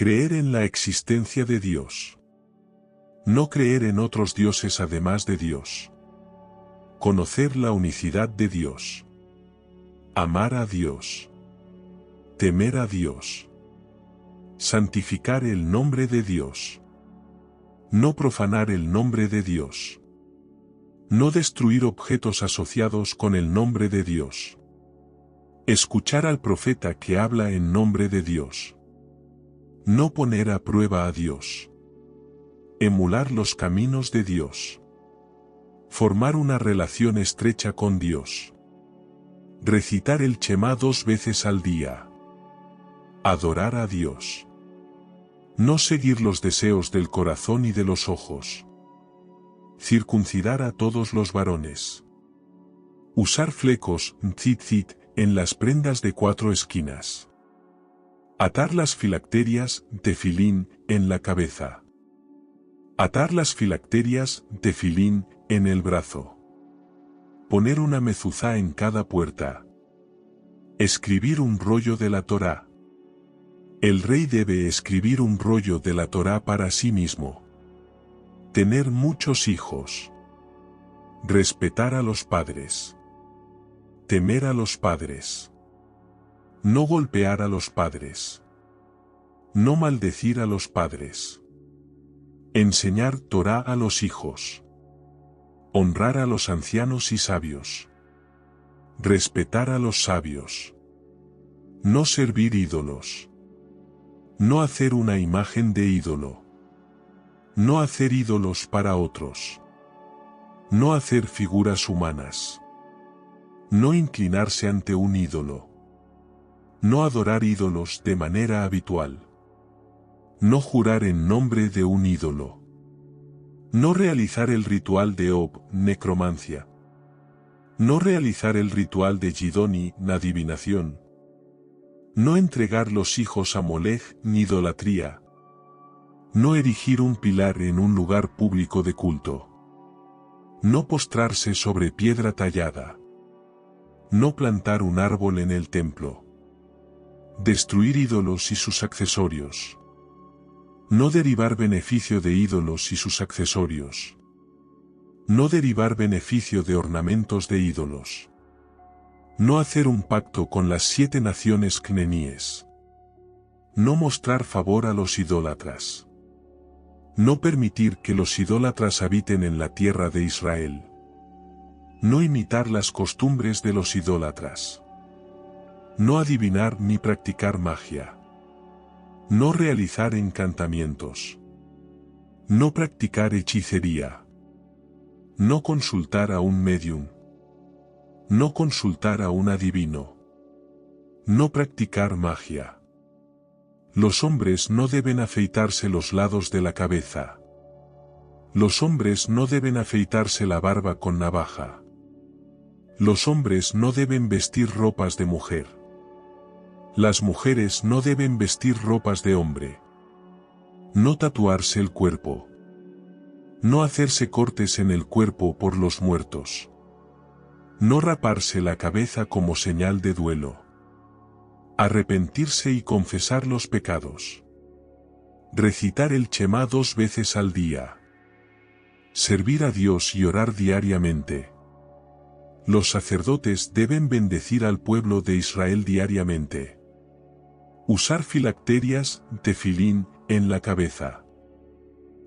Creer en la existencia de Dios. No creer en otros dioses además de Dios. Conocer la unicidad de Dios. Amar a Dios. Temer a Dios. Santificar el nombre de Dios. No profanar el nombre de Dios. No destruir objetos asociados con el nombre de Dios. Escuchar al profeta que habla en nombre de Dios. No poner a prueba a Dios. Emular los caminos de Dios. Formar una relación estrecha con Dios. Recitar el Shema 2 veces al día. Adorar a Dios. No seguir los deseos del corazón y de los ojos. Circuncidar a todos los varones. Usar flecos, tzitzit, en las prendas de 4 esquinas. Atar las filacterias, tefilín, en la cabeza. Atar las filacterias, tefilín, en el brazo. Poner una mezuzá en cada puerta. Escribir un rollo de la Torá. El rey debe escribir un rollo de la Torá para sí mismo. Tener muchos hijos. Respetar a los padres. Temer a los padres. No golpear a los padres. No maldecir a los padres. Enseñar Torá a los hijos. Honrar a los ancianos y sabios. Respetar a los sabios. No servir ídolos. No hacer una imagen de ídolo. No hacer ídolos para otros. No hacer figuras humanas. No inclinarse ante un ídolo. No adorar ídolos de manera habitual. No jurar en nombre de un ídolo. No realizar el ritual de Ob, necromancia. No realizar el ritual de Gidoni, adivinación. No entregar los hijos a Molech, ni idolatría. No erigir un pilar en un lugar público de culto. No postrarse sobre piedra tallada. No plantar un árbol en el templo. Destruir ídolos y sus accesorios. No derivar beneficio de ídolos y sus accesorios. No derivar beneficio de ornamentos de ídolos. No hacer un pacto con las 7 naciones cneníes. No mostrar favor a los idólatras. No permitir que los idólatras habiten en la tierra de Israel. No imitar las costumbres de los idólatras. No adivinar ni practicar magia. No realizar encantamientos. No practicar hechicería. No consultar a un médium. No consultar a un adivino. No practicar magia. Los hombres no deben afeitarse los lados de la cabeza. Los hombres no deben afeitarse la barba con navaja. Los hombres no deben vestir ropas de mujer. Las mujeres no deben vestir ropas de hombre. No tatuarse el cuerpo. No hacerse cortes en el cuerpo por los muertos. No raparse la cabeza como señal de duelo. Arrepentirse y confesar los pecados. Recitar el Shema 2 veces al día. Servir a Dios y orar diariamente. Los sacerdotes deben bendecir al pueblo de Israel diariamente. Usar filacterias, tefilín, en la cabeza.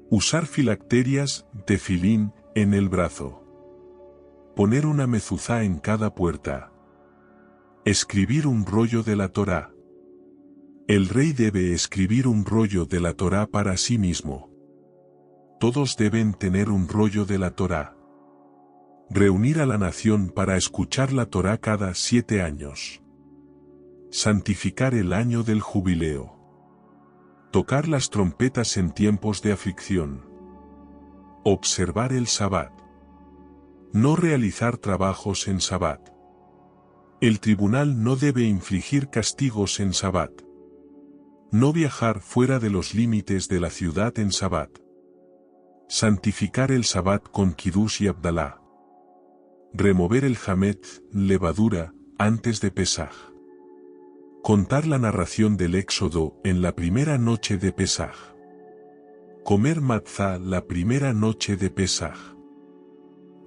Usar filacterias, tefilín, en el brazo. Poner una mezuzá en cada puerta. Escribir un rollo de la Torá. El rey debe escribir un rollo de la Torá para sí mismo. Todos deben tener un rollo de la Torá. Reunir a la nación para escuchar la Torá cada 7 años. Santificar el año del jubileo. Tocar las trompetas en tiempos de aflicción. Observar el Sabbat. No realizar trabajos en Sabbat. El tribunal no debe infligir castigos en Sabbat. No viajar fuera de los límites de la ciudad en Sabbat. Santificar el Sabbat con Kiddush y Abdalá. Remover el Hametz, levadura, antes de Pesaj. Contar la narración del Éxodo en la primera noche de Pesaj. Comer matzá la primera noche de Pesaj.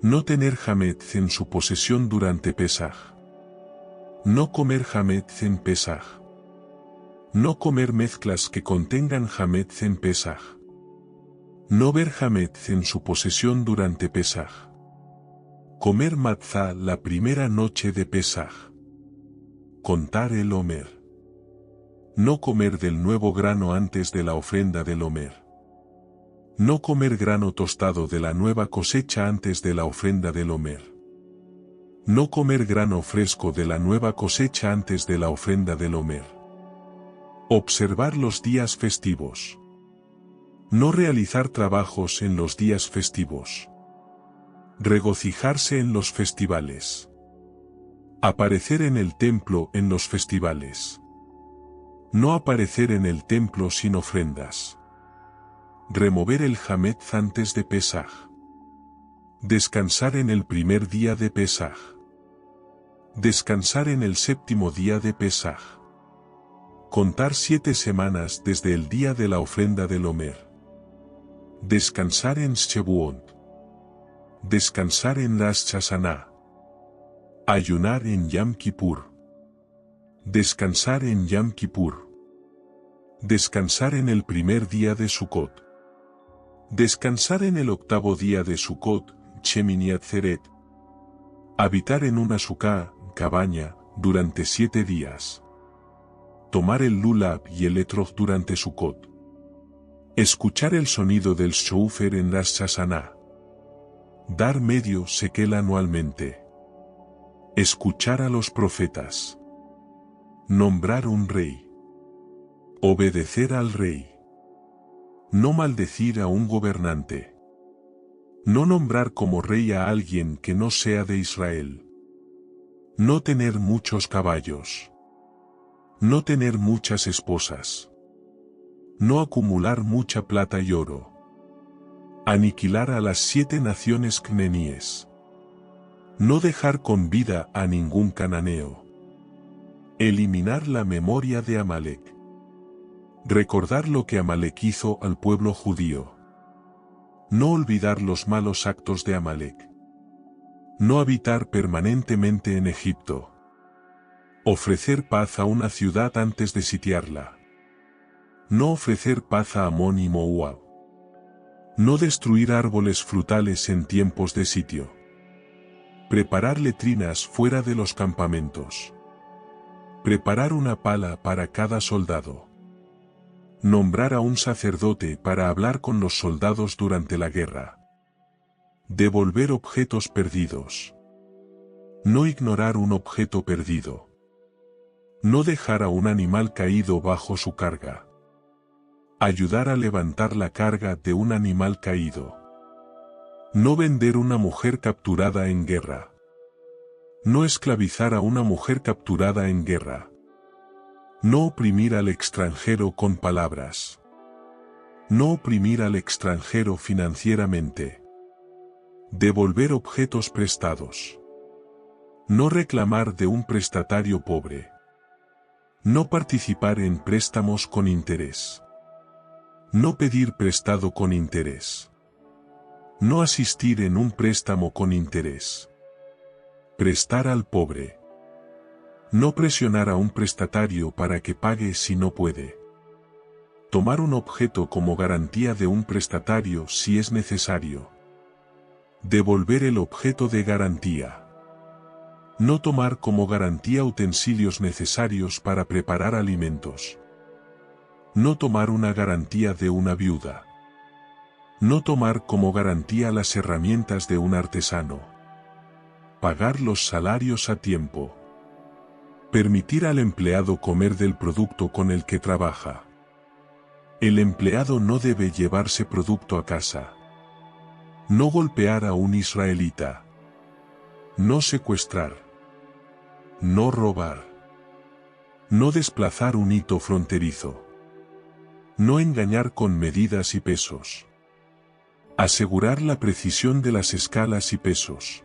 No tener hametz en su posesión durante Pesaj. No comer hametz en Pesaj. No comer mezclas que contengan hametz en Pesaj. No ver hametz en su posesión durante Pesaj. Comer matzá la primera noche de Pesaj. Contar el Omer. No comer del nuevo grano antes de la ofrenda del Omer. No comer grano tostado de la nueva cosecha antes de la ofrenda del Omer. No comer grano fresco de la nueva cosecha antes de la ofrenda del Omer. Observar los días festivos. No realizar trabajos en los días festivos. Regocijarse en los festivales. Aparecer en el templo en los festivales. No aparecer en el templo sin ofrendas. Remover el hametz antes de Pesaj. Descansar en el primer día de Pesaj. Descansar en el séptimo día de Pesaj. Contar 7 semanas desde el día de la ofrenda del Omer. Descansar en Shevuot. Descansar en Rosh Hashaná. Ayunar en Yom Kippur. Descansar en Yom Kippur. Descansar en el primer día de Sukkot. Descansar en el octavo día de Sukkot, Shemini Atzeret. Habitar en una suká, cabaña, durante 7 días. Tomar el lulav y el etrog durante Sukkot. Escuchar el sonido del shofar en Rosh Hashaná. Dar medio sekel anualmente. Escuchar a los profetas. Nombrar un rey. Obedecer al rey. No maldecir a un gobernante. No nombrar como rey a alguien que no sea de Israel. No tener muchos caballos. No tener muchas esposas. No acumular mucha plata y oro. Aniquilar a las 7 naciones cneníes. No dejar con vida a ningún cananeo. Eliminar la memoria de Amalek. Recordar lo que Amalek hizo al pueblo judío. No olvidar los malos actos de Amalek. No habitar permanentemente en Egipto. Ofrecer paz a una ciudad antes de sitiarla. No ofrecer paz a Amón y Moab. No destruir árboles frutales en tiempos de sitio. Preparar letrinas fuera de los campamentos. Preparar una pala para cada soldado. Nombrar a un sacerdote para hablar con los soldados durante la guerra. Devolver objetos perdidos. No ignorar un objeto perdido. No dejar a un animal caído bajo su carga. Ayudar a levantar la carga de un animal caído. No vender una mujer capturada en guerra. No esclavizar a una mujer capturada en guerra. No oprimir al extranjero con palabras. No oprimir al extranjero financieramente. Devolver objetos prestados. No reclamar de un prestatario pobre. No participar en préstamos con interés. No pedir prestado con interés. No asistir en un préstamo con interés. Prestar al pobre. No presionar a un prestatario para que pague si no puede. Tomar un objeto como garantía de un prestatario si es necesario. Devolver el objeto de garantía. No tomar como garantía utensilios necesarios para preparar alimentos. No tomar una garantía de una viuda. No tomar como garantía las herramientas de un artesano. Pagar los salarios a tiempo. Permitir al empleado comer del producto con el que trabaja. El empleado no debe llevarse producto a casa. No golpear a un israelita. No secuestrar. No robar. No desplazar un hito fronterizo. No engañar con medidas y pesos. Asegurar la precisión de las escalas y pesos.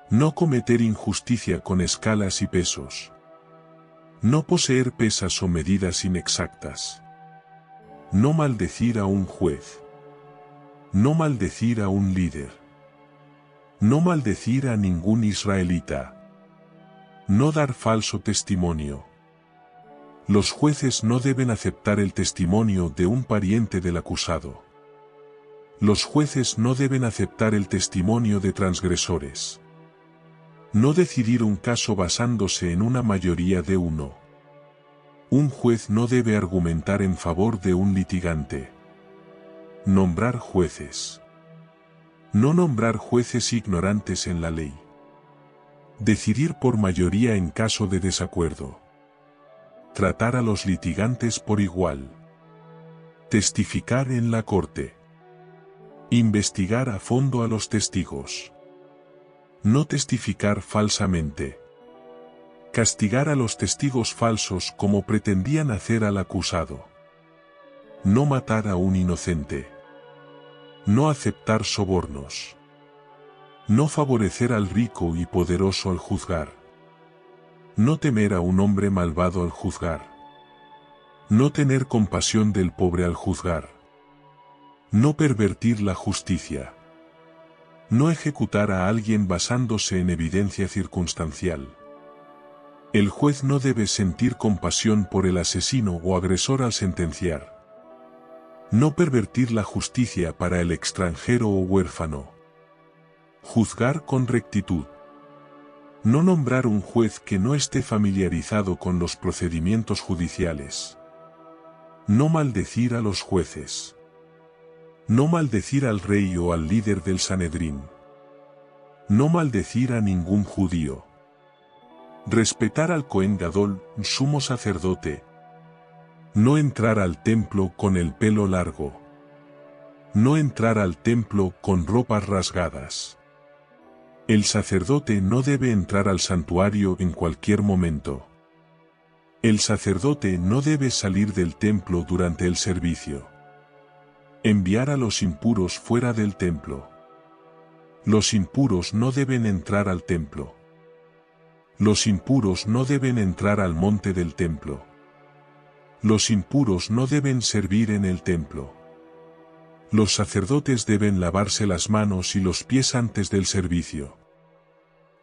No cometer injusticia con escalas y pesos. No poseer pesas o medidas inexactas. No maldecir a un juez. No maldecir a un líder. No maldecir a ningún israelita. No dar falso testimonio. Los jueces no deben aceptar el testimonio de un pariente del acusado. Los jueces no deben aceptar el testimonio de transgresores. No decidir un caso basándose en una mayoría de uno. Un juez no debe argumentar en favor de un litigante. Nombrar jueces. No nombrar jueces ignorantes en la ley. Decidir por mayoría en caso de desacuerdo. Tratar a los litigantes por igual. Testificar en la corte. Investigar a fondo a los testigos. No testificar falsamente. Castigar a los testigos falsos como pretendían hacer al acusado. No matar a un inocente. No aceptar sobornos. No favorecer al rico y poderoso al juzgar. No temer a un hombre malvado al juzgar. No tener compasión del pobre al juzgar. No pervertir la justicia. No ejecutar a alguien basándose en evidencia circunstancial. El juez no debe sentir compasión por el asesino o agresor al sentenciar. No pervertir la justicia para el extranjero o huérfano. Juzgar con rectitud. No nombrar un juez que no esté familiarizado con los procedimientos judiciales. No maldecir a los jueces. No maldecir al rey o al líder del Sanedrín. No maldecir a ningún judío. Respetar al Cohen Gadol, sumo sacerdote. No entrar al templo con el pelo largo. No entrar al templo con ropas rasgadas. El sacerdote no debe entrar al santuario en cualquier momento. El sacerdote no debe salir del templo durante el servicio. Enviar a los impuros fuera del templo. Los impuros no deben entrar al templo. Los impuros no deben entrar al monte del templo. Los impuros no deben servir en el templo. Los sacerdotes deben lavarse las manos y los pies antes del servicio.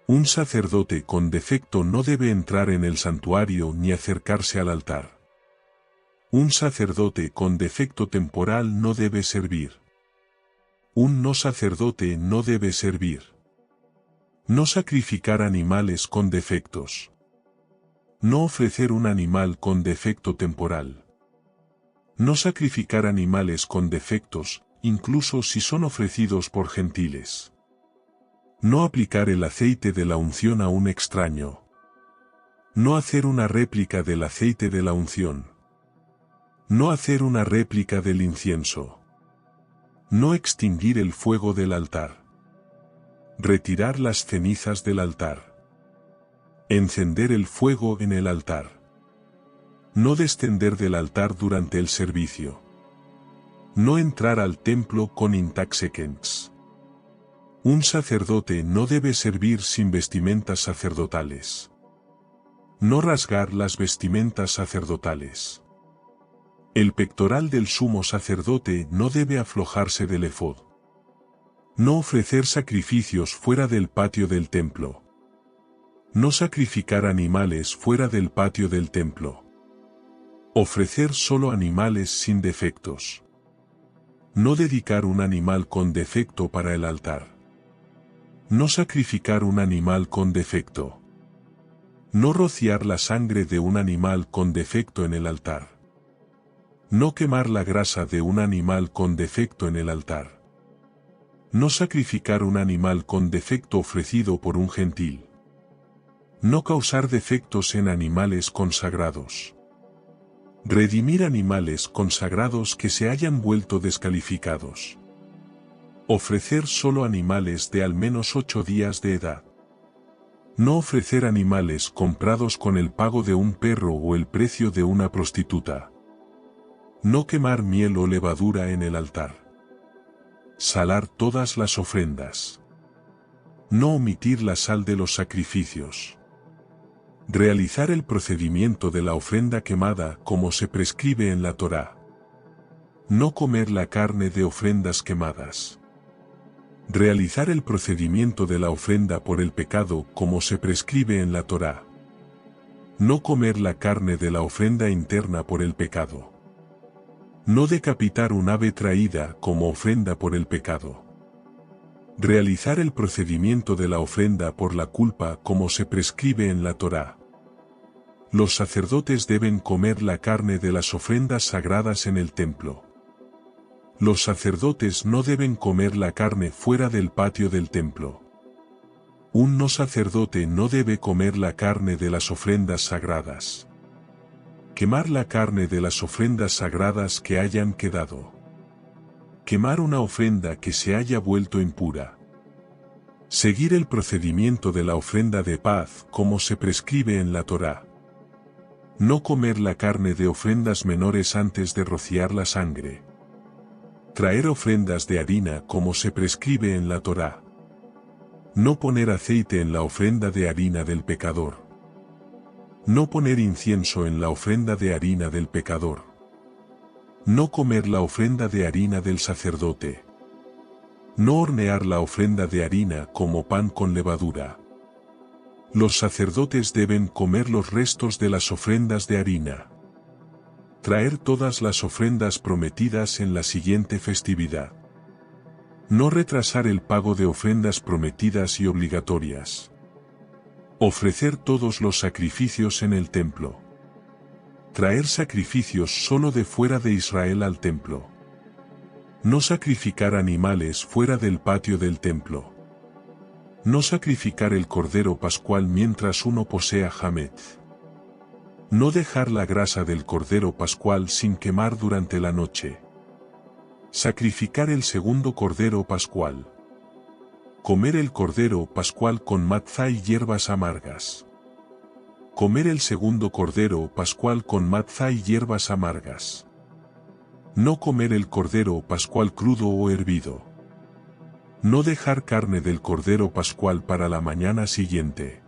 Un sacerdote con defecto no debe entrar en el santuario ni acercarse al altar. Un sacerdote con defecto temporal no debe servir. Un no sacerdote no debe servir. No sacrificar animales con defectos. No ofrecer un animal con defecto temporal. No sacrificar animales con defectos, incluso si son ofrecidos por gentiles. No aplicar el aceite de la unción a un extraño. No hacer una réplica del aceite de la unción. No hacer una réplica del incienso. No extinguir el fuego del altar. Retirar las cenizas del altar. Encender el fuego en el altar. No descender del altar durante el servicio. No entrar al templo con intoxicants. Un sacerdote no debe servir sin vestimentas sacerdotales. No rasgar las vestimentas sacerdotales. El pectoral del sumo sacerdote no debe aflojarse del efod. No ofrecer sacrificios fuera del patio del templo. No sacrificar animales fuera del patio del templo. Ofrecer solo animales sin defectos. No dedicar un animal con defecto para el altar. No sacrificar un animal con defecto. No rociar la sangre de un animal con defecto en el altar. No quemar la grasa de un animal con defecto en el altar. No sacrificar un animal con defecto ofrecido por un gentil. No causar defectos en animales consagrados. Redimir animales consagrados que se hayan vuelto descalificados. Ofrecer solo animales de al menos 8 días de edad. No ofrecer animales comprados con el pago de un perro o el precio de una prostituta. No quemar miel o levadura en el altar. Salar todas las ofrendas. No omitir la sal de los sacrificios. Realizar el procedimiento de la ofrenda quemada como se prescribe en la Torá. No comer la carne de ofrendas quemadas. Realizar el procedimiento de la ofrenda por el pecado como se prescribe en la Torá. No comer la carne de la ofrenda interna por el pecado. No decapitar un ave traída como ofrenda por el pecado. Realizar el procedimiento de la ofrenda por la culpa como se prescribe en la Torá. Los sacerdotes deben comer la carne de las ofrendas sagradas en el templo. Los sacerdotes no deben comer la carne fuera del patio del templo. Un no sacerdote no debe comer la carne de las ofrendas sagradas. Quemar la carne de las ofrendas sagradas que hayan quedado. Quemar una ofrenda que se haya vuelto impura. Seguir el procedimiento de la ofrenda de paz como se prescribe en la Torá. No comer la carne de ofrendas menores antes de rociar la sangre. Traer ofrendas de harina como se prescribe en la Torá. No poner aceite en la ofrenda de harina del pecador. No poner incienso en la ofrenda de harina del pecador. No comer la ofrenda de harina del sacerdote. No hornear la ofrenda de harina como pan con levadura. Los sacerdotes deben comer los restos de las ofrendas de harina. Traer todas las ofrendas prometidas en la siguiente festividad. No retrasar el pago de ofrendas prometidas y obligatorias. Ofrecer todos los sacrificios en el templo. Traer sacrificios solo de fuera de Israel al templo. No sacrificar animales fuera del patio del templo. No sacrificar el cordero pascual mientras uno posea Hamet. No dejar la grasa del cordero pascual sin quemar durante la noche. Sacrificar el segundo cordero pascual. Comer el cordero pascual con matzá y hierbas amargas. Comer el segundo cordero pascual con matzá y hierbas amargas. No comer el cordero pascual crudo o hervido. No dejar carne del cordero pascual para la mañana siguiente.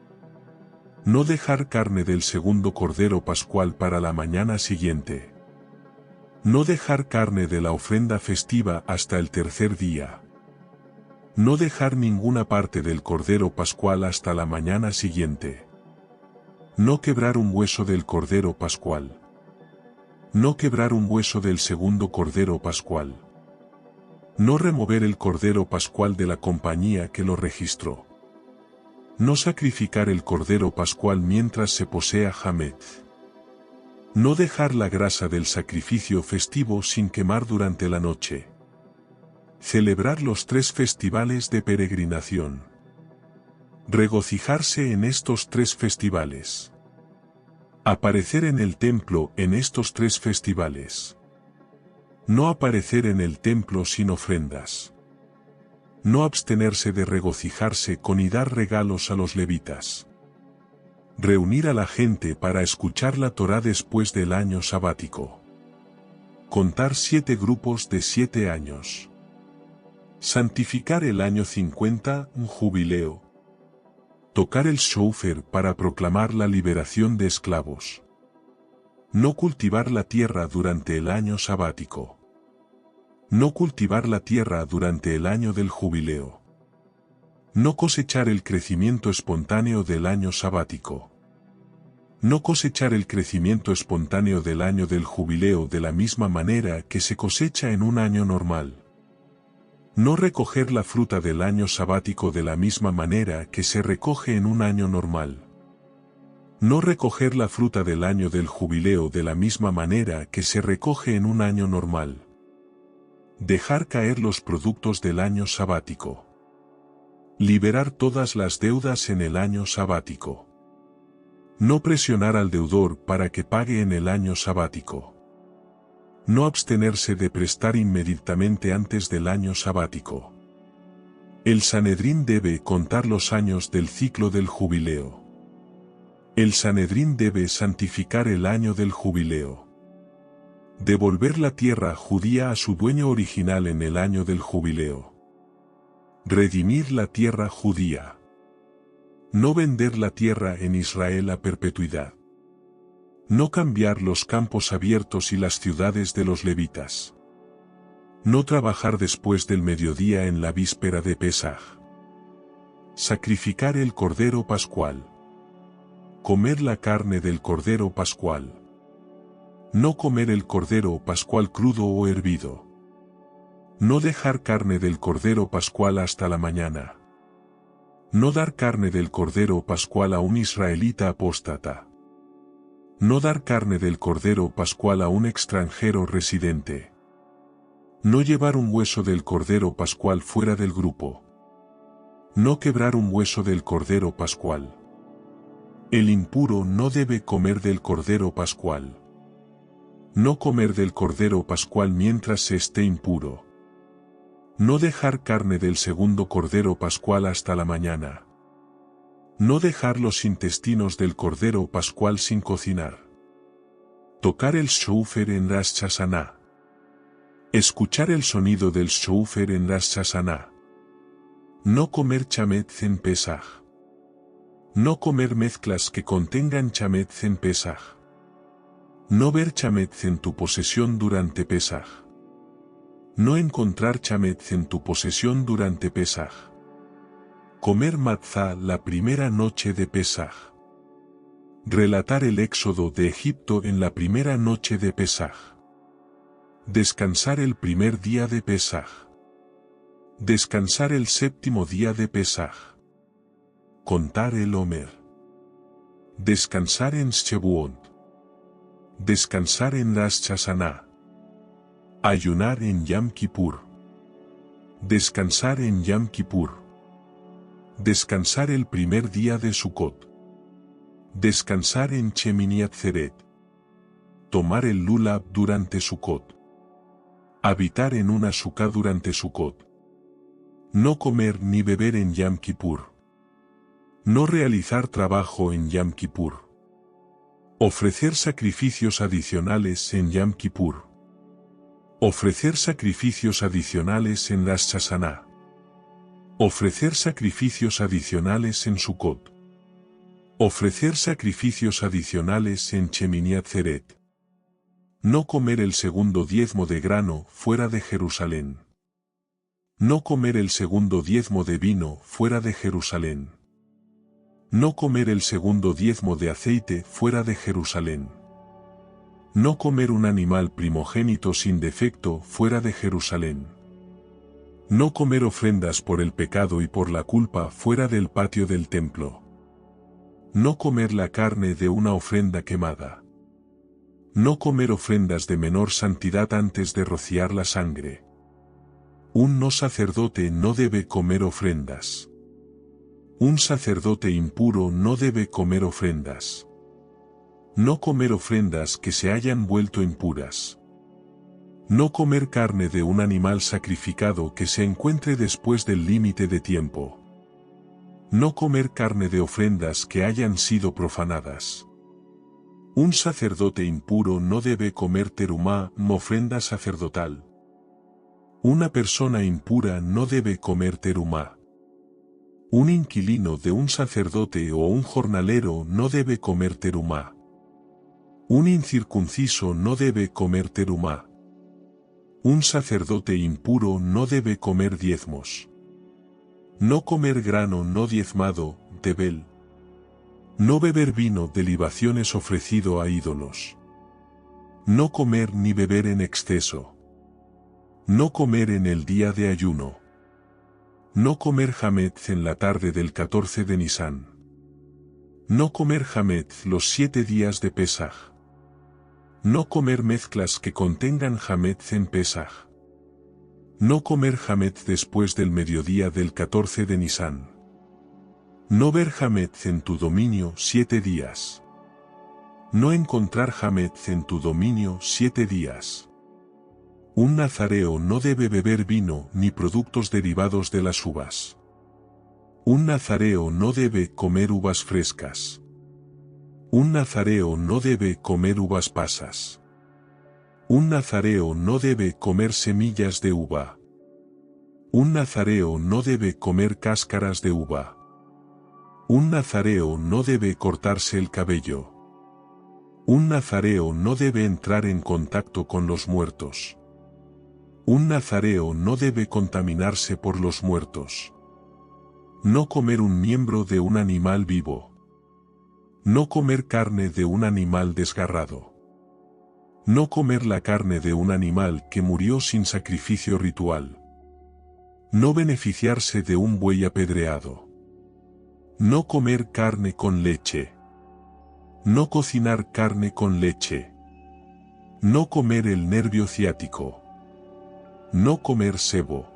No dejar carne del segundo cordero pascual para la mañana siguiente. No dejar carne de la ofrenda festiva hasta el tercer día. No dejar ninguna parte del cordero pascual hasta la mañana siguiente. No quebrar un hueso del cordero pascual. No quebrar un hueso del segundo cordero pascual. No remover el cordero pascual de la compañía que lo registró. No sacrificar el cordero pascual mientras se posea Hamet. No dejar la grasa del sacrificio festivo sin quemar durante la noche. Celebrar los 3 festivales de peregrinación. Regocijarse en estos 3 festivales. Aparecer en el templo en estos 3 festivales. No aparecer en el templo sin ofrendas. No abstenerse de regocijarse con y dar regalos a los levitas. Reunir a la gente para escuchar la Torá después del año sabático. Contar 7 grupos de 7 años. Santificar el año 50, un jubileo. Tocar el shofar para proclamar la liberación de esclavos. No cultivar la tierra durante el año sabático. No cultivar la tierra durante el año del jubileo. No cosechar el crecimiento espontáneo del año sabático. No cosechar el crecimiento espontáneo del año del jubileo de la misma manera que se cosecha en un año normal. No recoger la fruta del año sabático de la misma manera que se recoge en un año normal. No recoger la fruta del año del jubileo de la misma manera que se recoge en un año normal. Dejar caer los productos del año sabático. Liberar todas las deudas en el año sabático. No presionar al deudor para que pague en el año sabático. No abstenerse de prestar inmediatamente antes del año sabático. El Sanedrín debe contar los años del ciclo del jubileo. El Sanedrín debe santificar el año del jubileo. Devolver la tierra judía a su dueño original en el año del jubileo. Redimir la tierra judía. No vender la tierra en Israel a perpetuidad. No cambiar los campos abiertos y las ciudades de los levitas. No trabajar después del mediodía en la víspera de Pesaj. Sacrificar el cordero pascual. Comer la carne del cordero pascual. No comer el cordero pascual crudo o hervido. No dejar carne del cordero pascual hasta la mañana. No dar carne del cordero pascual a un israelita apóstata. No dar carne del cordero pascual a un extranjero residente. No llevar un hueso del cordero pascual fuera del grupo. No quebrar un hueso del cordero pascual. El impuro no debe comer del cordero pascual. No comer del cordero pascual mientras se esté impuro. No dejar carne del segundo cordero pascual hasta la mañana. No dejar los intestinos del cordero pascual sin cocinar. Tocar el shofar en Rosh Hashaná. Escuchar el sonido del shofar en Rosh Hashaná. No comer chametz en Pesaj. No comer mezclas que contengan chametz en Pesaj. No ver chametz en tu posesión durante Pesaj. No encontrar chametz en tu posesión durante Pesaj. Comer matzá la primera noche de Pesaj. Relatar el éxodo de Egipto en la primera noche de Pesaj. Descansar el primer día de Pesaj. Descansar el séptimo día de Pesaj. Contar el Omer. Descansar en Shavuot. Descansar en Rosh Hashaná. Ayunar en Yom Kippur. Descansar en Yom Kippur. Descansar el primer día de Sukkot. Descansar en Shemini Atzeret. Tomar el lulav durante Sukkot. Habitar en una sukkah durante Sukkot. No comer ni beber en Yom Kippur. No realizar trabajo en Yom Kippur. Ofrecer sacrificios adicionales en Yom Kippur. Ofrecer sacrificios adicionales en Rosh Hashaná. Ofrecer sacrificios adicionales en Sukkot. Ofrecer sacrificios adicionales en Shemini Atzeret. No comer el segundo diezmo de grano fuera de Jerusalén. No comer el segundo diezmo de vino fuera de Jerusalén. No comer el segundo diezmo de aceite fuera de Jerusalén. No comer un animal primogénito sin defecto fuera de Jerusalén. No comer ofrendas por el pecado y por la culpa fuera del patio del templo. No comer la carne de una ofrenda quemada. No comer ofrendas de menor santidad antes de rociar la sangre. Un no sacerdote no debe comer ofrendas. Un sacerdote impuro no debe comer ofrendas. No comer ofrendas que se hayan vuelto impuras. No comer carne de un animal sacrificado que se encuentre después del límite de tiempo. No comer carne de ofrendas que hayan sido profanadas. Un sacerdote impuro no debe comer terumá, ofrenda sacerdotal. Una persona impura no debe comer terumá. Un inquilino de un sacerdote o un jornalero no debe comer terumá. Un incircunciso no debe comer terumá. Un sacerdote impuro no debe comer diezmos. No comer grano no diezmado, tebel. No beber vino de libaciones ofrecido a ídolos. No comer ni beber en exceso. No comer en el día de ayuno. No comer hametz en la tarde del 14 de Nisán. No comer hametz los 7 días de Pesaj. No comer mezclas que contengan hametz en Pesaj. No comer hametz después del mediodía del 14 de Nisán. No ver hametz en tu dominio 7 días. No encontrar hametz en tu dominio 7 días. Un nazareo no debe beber vino ni productos derivados de las uvas. Un nazareo no debe comer uvas frescas. Un nazareo no debe comer uvas pasas. Un nazareo no debe comer semillas de uva. Un nazareo no debe comer cáscaras de uva. Un nazareo no debe cortarse el cabello. Un nazareo no debe entrar en contacto con los muertos. Un nazareo no debe contaminarse por los muertos. No comer un miembro de un animal vivo. No comer carne de un animal desgarrado. No comer la carne de un animal que murió sin sacrificio ritual. No beneficiarse de un buey apedreado. No comer carne con leche. No cocinar carne con leche. No comer el nervio ciático. No comer sebo.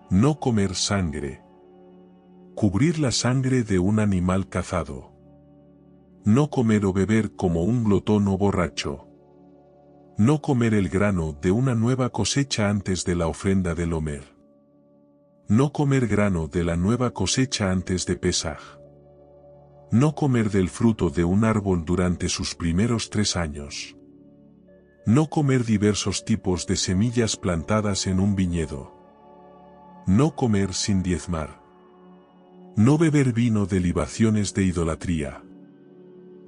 No comer sangre. Cubrir la sangre de un animal cazado. No comer o beber como un glotón o borracho. No comer el grano de una nueva cosecha antes de la ofrenda del Omer. No comer grano de la nueva cosecha antes de Pesaj. No comer del fruto de un árbol durante sus primeros 3 años. No comer diversos tipos de semillas plantadas en un viñedo. No comer sin diezmar. No beber vino de libaciones de idolatría.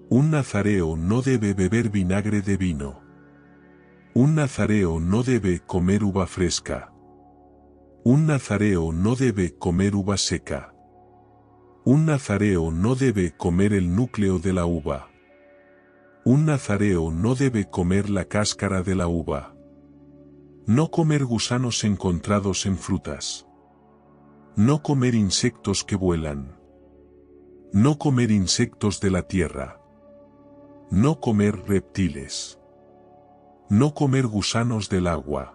Un nazareo no debe beber vinagre de vino. Un nazareo no debe comer uva fresca. Un nazareo no debe comer uva seca. Un nazareo no debe comer el núcleo de la uva. Un nazareo no debe comer la cáscara de la uva. No comer gusanos encontrados en frutas. No comer insectos que vuelan. No comer insectos de la tierra. No comer reptiles. No comer gusanos del agua.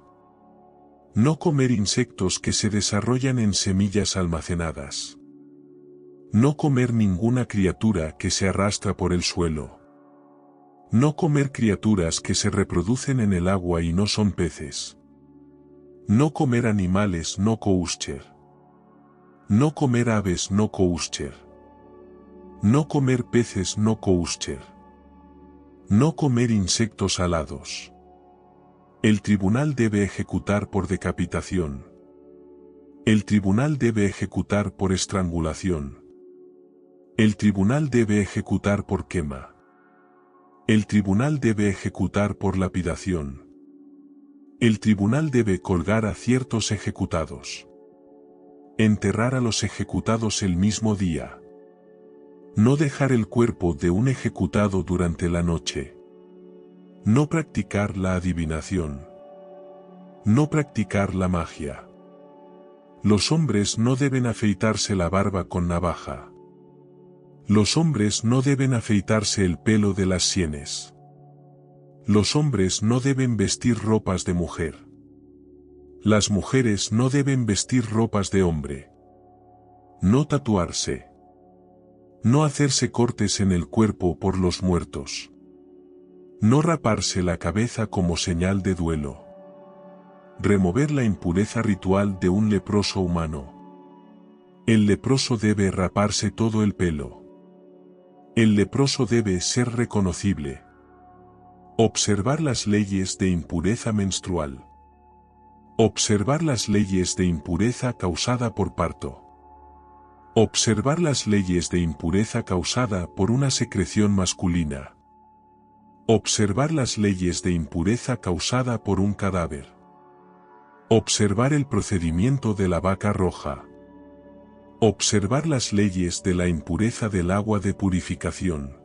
No comer insectos que se desarrollan en semillas almacenadas. No comer ninguna criatura que se arrastra por el suelo. No comer criaturas que se reproducen en el agua y no son peces. No comer animales no kosher. No comer aves no kosher. No comer peces no kosher. No comer insectos alados. El tribunal debe ejecutar por decapitación. El tribunal debe ejecutar por estrangulación. El tribunal debe ejecutar por quema. El tribunal debe ejecutar por lapidación. El tribunal debe colgar a ciertos ejecutados. Enterrar a los ejecutados el mismo día. No dejar el cuerpo de un ejecutado durante la noche. No practicar la adivinación. No practicar la magia. Los hombres no deben afeitarse la barba con navaja. Los hombres no deben afeitarse el pelo de las sienes. Los hombres no deben vestir ropas de mujer. Las mujeres no deben vestir ropas de hombre. No tatuarse. No hacerse cortes en el cuerpo por los muertos. No raparse la cabeza como señal de duelo. Remover la impureza ritual de un leproso humano. El leproso debe raparse todo el pelo. El leproso debe ser reconocible. Observar las leyes de impureza menstrual. Observar las leyes de impureza causada por parto. Observar las leyes de impureza causada por una secreción masculina. Observar las leyes de impureza causada por un cadáver. Observar el procedimiento de la vaca roja. Observar las leyes de la impureza del agua de purificación.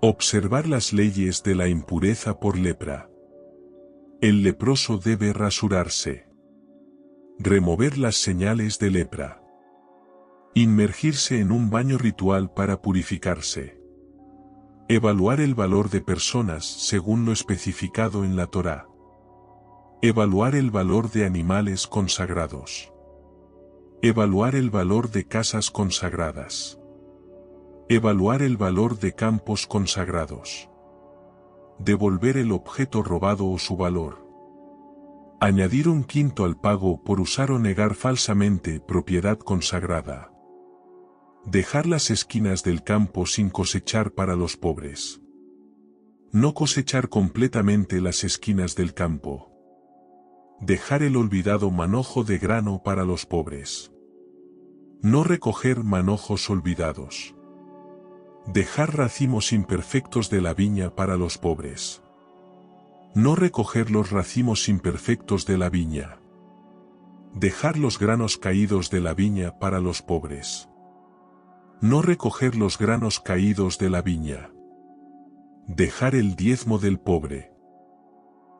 Observar las leyes de la impureza por lepra. El leproso debe rasurarse. Remover las señales de lepra. Inmergirse en un baño ritual para purificarse. Evaluar el valor de personas según lo especificado en la Torá. Evaluar el valor de animales consagrados. Evaluar el valor de casas consagradas. Evaluar el valor de campos consagrados. Devolver el objeto robado o su valor. Añadir un quinto al pago por usar o negar falsamente propiedad consagrada. Dejar las esquinas del campo sin cosechar para los pobres. No cosechar completamente las esquinas del campo. Dejar el olvidado manojo de grano para los pobres. No recoger manojos olvidados. Dejar racimos imperfectos de la viña para los pobres. No recoger los racimos imperfectos de la viña. Dejar los granos caídos de la viña para los pobres. No recoger los granos caídos de la viña. Dejar el diezmo del pobre.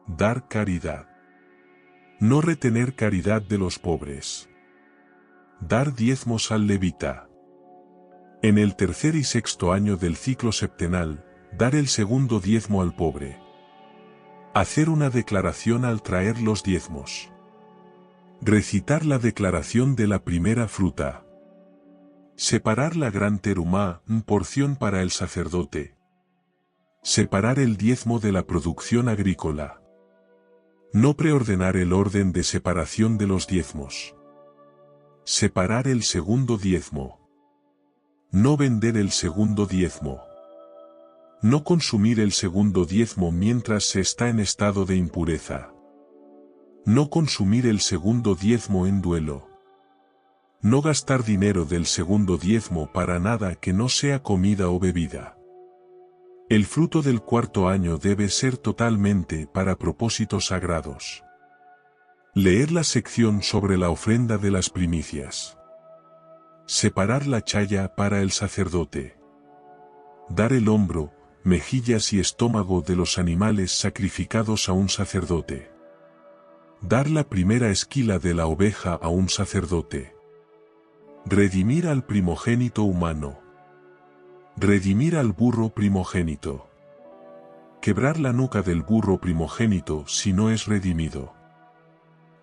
Dar caridad. No retener caridad de los pobres. Dar diezmos al levita. En el tercer y sexto año del ciclo septenal, dar el segundo diezmo al pobre. Hacer una declaración al traer los diezmos. Recitar la declaración de la primera fruta. Separar la gran terumá, porción para el sacerdote. Separar el diezmo de la producción agrícola. No preordenar el orden de separación de los diezmos. Separar el segundo diezmo. No vender el segundo diezmo. No consumir el segundo diezmo mientras se está en estado de impureza. No consumir el segundo diezmo en duelo. No gastar dinero del segundo diezmo para nada que no sea comida o bebida. El fruto del cuarto año debe ser totalmente para propósitos sagrados. Leer la sección sobre la ofrenda de las primicias. Separar la chaya para el sacerdote. Dar el hombro, mejillas y estómago de los animales sacrificados a un sacerdote. Dar la primera esquila de la oveja a un sacerdote. Redimir al primogénito humano. Redimir al burro primogénito. Quebrar la nuca del burro primogénito si no es redimido.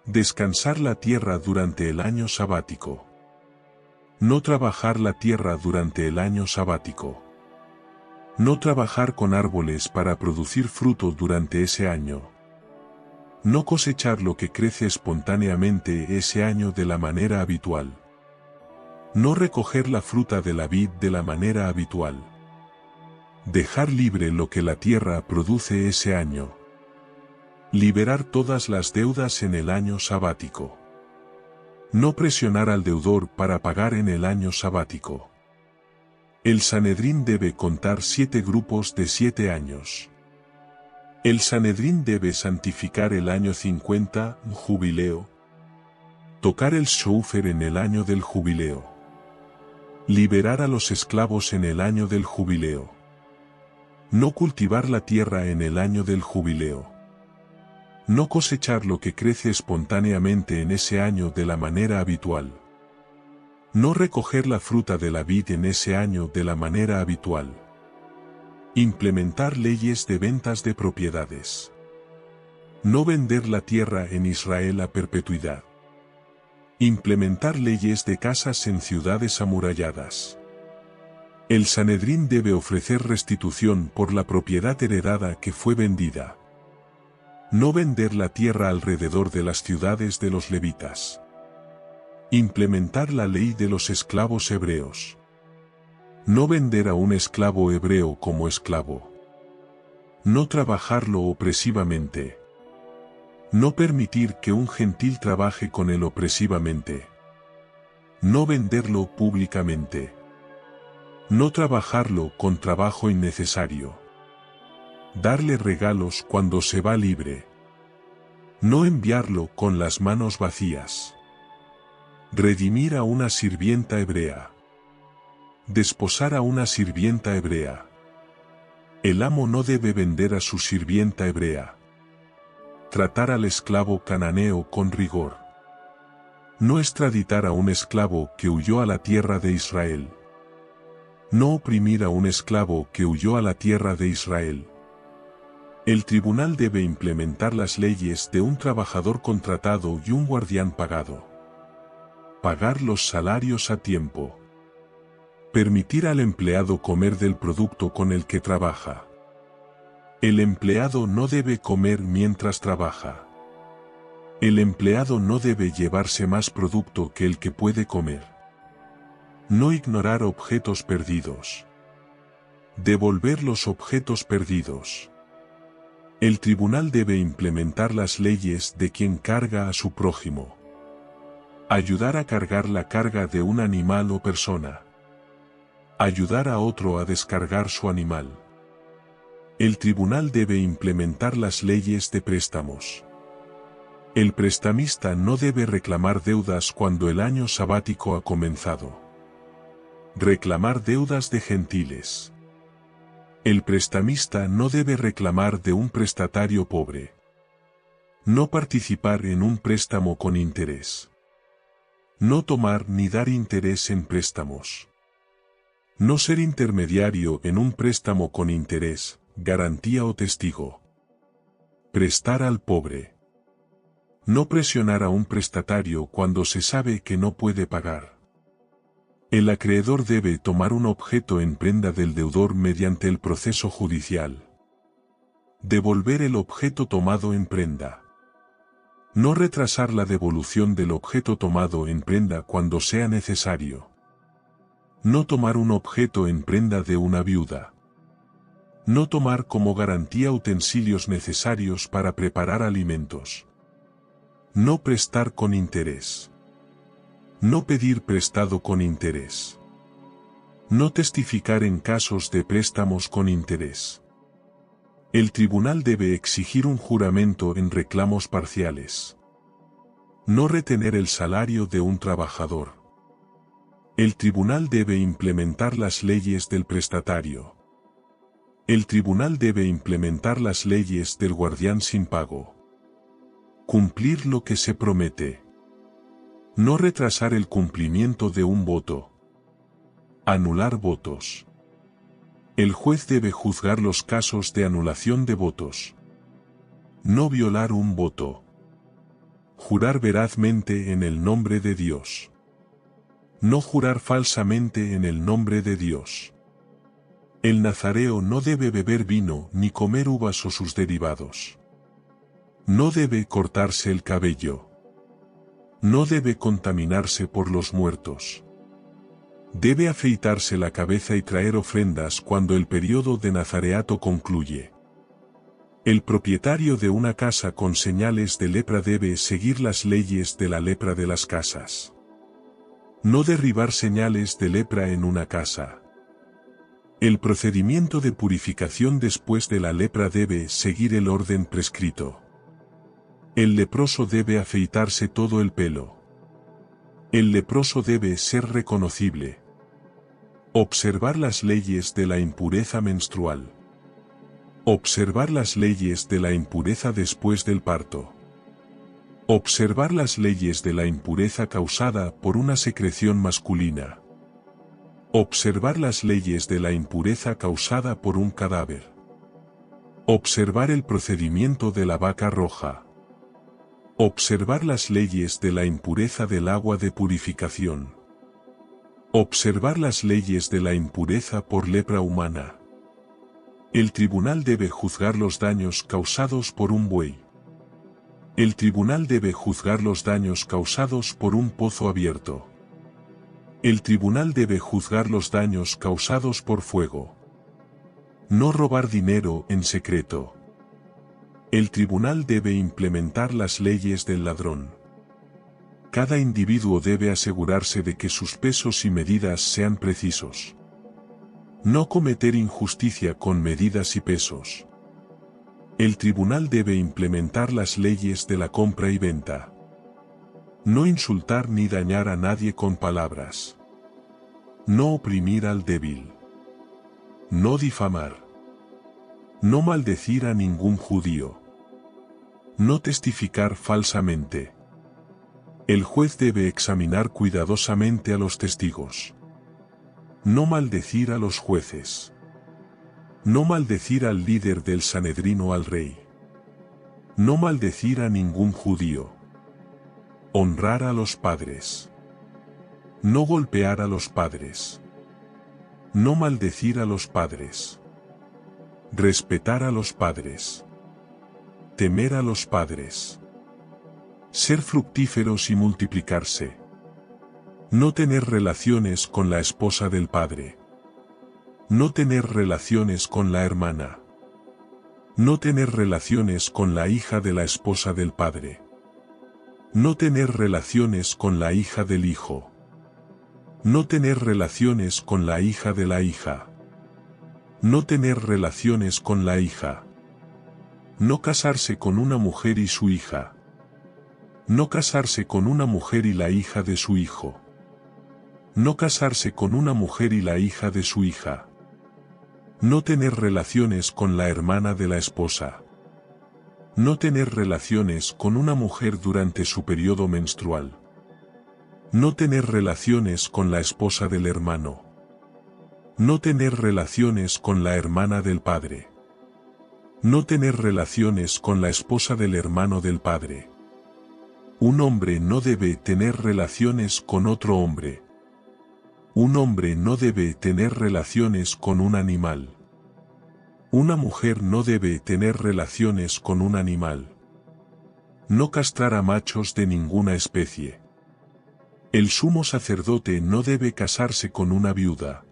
Descansar la tierra durante el año sabático. No trabajar la tierra durante el año sabático. No trabajar con árboles para producir fruto durante ese año. No cosechar lo que crece espontáneamente ese año de la manera habitual. No recoger la fruta de la vid de la manera habitual. Dejar libre lo que la tierra produce ese año. Liberar todas las deudas en el año sabático. No presionar al deudor para pagar en el año sabático. El Sanedrín debe contar 7 grupos de 7 años. El Sanedrín debe santificar el año 50, jubileo. Tocar el shofar en el año del jubileo. Liberar a los esclavos en el año del jubileo. No cultivar la tierra en el año del jubileo. No cosechar lo que crece espontáneamente en ese año de la manera habitual. No recoger la fruta de la vid en ese año de la manera habitual. Implementar leyes de ventas de propiedades. No vender la tierra en Israel a perpetuidad. Implementar leyes de casas en ciudades amuralladas. El Sanedrín debe ofrecer restitución por la propiedad heredada que fue vendida. No vender la tierra alrededor de las ciudades de los levitas. Implementar la ley de los esclavos hebreos. No vender a un esclavo hebreo como esclavo. No trabajarlo opresivamente. No permitir que un gentil trabaje con él opresivamente. No venderlo públicamente. No trabajarlo con trabajo innecesario. Darle regalos cuando se va libre. No enviarlo con las manos vacías. Redimir a una sirvienta hebrea. Desposar a una sirvienta hebrea. El amo no debe vender a su sirvienta hebrea. Tratar al esclavo cananeo con rigor. No extraditar a un esclavo que huyó a la tierra de Israel. No oprimir a un esclavo que huyó a la tierra de Israel. El tribunal debe implementar las leyes de un trabajador contratado y un guardián pagado. Pagar los salarios a tiempo. Permitir al empleado comer del producto con el que trabaja. El empleado no debe comer mientras trabaja. El empleado no debe llevarse más producto que el que puede comer. No ignorar objetos perdidos. Devolver los objetos perdidos. El tribunal debe implementar las leyes de quien carga a su prójimo. Ayudar a cargar la carga de un animal o persona. Ayudar a otro a descargar su animal. El tribunal debe implementar las leyes de préstamos. El prestamista no debe reclamar deudas cuando el año sabático ha comenzado. Reclamar deudas de gentiles. El prestamista no debe reclamar de un prestatario pobre. No participar en un préstamo con interés. No tomar ni dar interés en préstamos. No ser intermediario en un préstamo con interés, garantía o testigo. Prestar al pobre. No presionar a un prestatario cuando se sabe que no puede pagar. El acreedor debe tomar un objeto en prenda del deudor mediante el proceso judicial. Devolver el objeto tomado en prenda. No retrasar la devolución del objeto tomado en prenda cuando sea necesario. No tomar un objeto en prenda de una viuda. No tomar como garantía utensilios necesarios para preparar alimentos. No prestar con interés. No pedir prestado con interés. No testificar en casos de préstamos con interés. El tribunal debe exigir un juramento en reclamos parciales. No retener el salario de un trabajador. El tribunal debe implementar las leyes del prestatario. El tribunal debe implementar las leyes del guardián sin pago. Cumplir lo que se promete. No retrasar el cumplimiento de un voto. Anular votos. El juez debe juzgar los casos de anulación de votos. No violar un voto. Jurar verazmente en el nombre de Dios. No jurar falsamente en el nombre de Dios. El nazareo no debe beber vino ni comer uvas o sus derivados. No debe cortarse el cabello. No debe contaminarse por los muertos. Debe afeitarse la cabeza y traer ofrendas cuando el periodo de nazareato concluye. El propietario de una casa con señales de lepra debe seguir las leyes de la lepra de las casas. No derribar señales de lepra en una casa. El procedimiento de purificación después de la lepra debe seguir el orden prescrito. El leproso debe afeitarse todo el pelo. El leproso debe ser reconocible. Observar las leyes de la impureza menstrual. Observar las leyes de la impureza después del parto. Observar las leyes de la impureza causada por una secreción masculina. Observar las leyes de la impureza causada por un cadáver. Observar el procedimiento de la vaca roja. Observar las leyes de la impureza del agua de purificación. Observar las leyes de la impureza por lepra humana. El tribunal debe juzgar los daños causados por un buey. El tribunal debe juzgar los daños causados por un pozo abierto. El tribunal debe juzgar los daños causados por fuego. No robar dinero en secreto. El tribunal debe implementar las leyes del ladrón. Cada individuo debe asegurarse de que sus pesos y medidas sean precisos. No cometer injusticia con medidas y pesos. El tribunal debe implementar las leyes de la compra y venta. No insultar ni dañar a nadie con palabras. No oprimir al débil. No difamar. No maldecir a ningún judío. No testificar falsamente. El juez debe examinar cuidadosamente a los testigos. No maldecir a los jueces. No maldecir al líder del Sanedrín o al rey. No maldecir a ningún judío. Honrar a los padres. No golpear a los padres. No maldecir a los padres. Respetar a los padres. Temer a los padres. Ser fructíferos y multiplicarse. No tener relaciones con la esposa del padre. No tener relaciones con la hermana. No tener relaciones con la hija de la esposa del padre. No tener relaciones con la hija del hijo. No tener relaciones con la hija de la hija. No tener relaciones con la hija. No casarse con una mujer y su hija. No casarse con una mujer y la hija de su hijo. No casarse con una mujer y la hija de su hija. No tener relaciones con la hermana de la esposa. No tener relaciones con una mujer durante su periodo menstrual. No tener relaciones con la esposa del hermano. No tener relaciones con la hermana del padre. No tener relaciones con la esposa del hermano del padre. Un hombre no debe tener relaciones con otro hombre. Un hombre no debe tener relaciones con un animal. Una mujer no debe tener relaciones con un animal. No castrar a machos de ninguna especie. El sumo sacerdote no debe casarse con una viuda.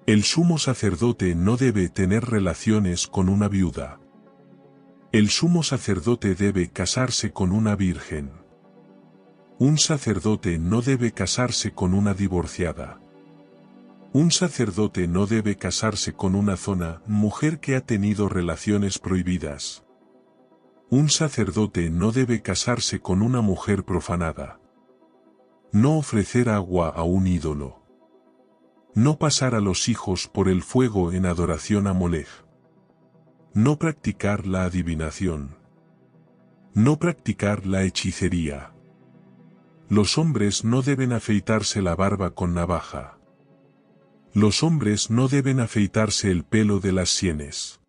El sumo sacerdote no debe tener relaciones con una viuda. El sumo sacerdote debe casarse con una virgen. Un sacerdote no debe casarse con una divorciada. Un sacerdote no debe casarse con una mujer que ha tenido relaciones prohibidas. Un sacerdote no debe casarse con una mujer profanada. No ofrecer agua a un ídolo. No pasar a los hijos por el fuego en adoración a Molej. No practicar la adivinación. No practicar la hechicería. Los hombres no deben afeitarse la barba con navaja. Los hombres no deben afeitarse el pelo de las sienes.